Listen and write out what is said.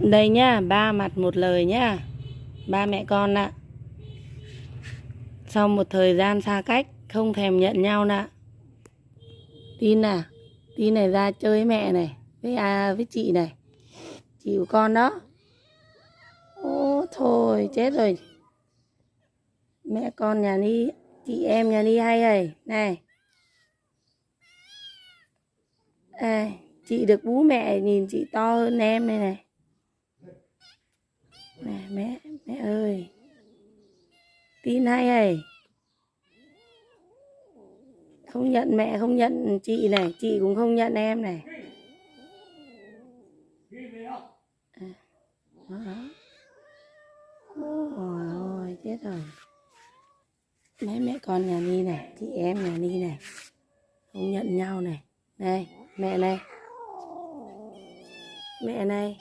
Đây nhá, ba mặt một lời nhá. Ba mẹ con ạ. Sau một thời gian xa cách, không thèm nhận nhau nè. Tin à? Tin này ra chơi với mẹ này, với chị này. Chị của con đó. Ô thôi, chết rồi. Mẹ con nhà đi, chị em nhà đi hay rồi. Này. À, chị được bú mẹ nhìn chị to hơn em đây này. Này mẹ ơi. Tin hay rồi. Không nhận mẹ, không nhận chị này, chị cũng không nhận em này. Đó. Ôi ôi, chết rồi. Mấy mẹ con nhà Ni này, chị em nhà Ni này, không nhận nhau này. Này, mẹ này. Mẹ này.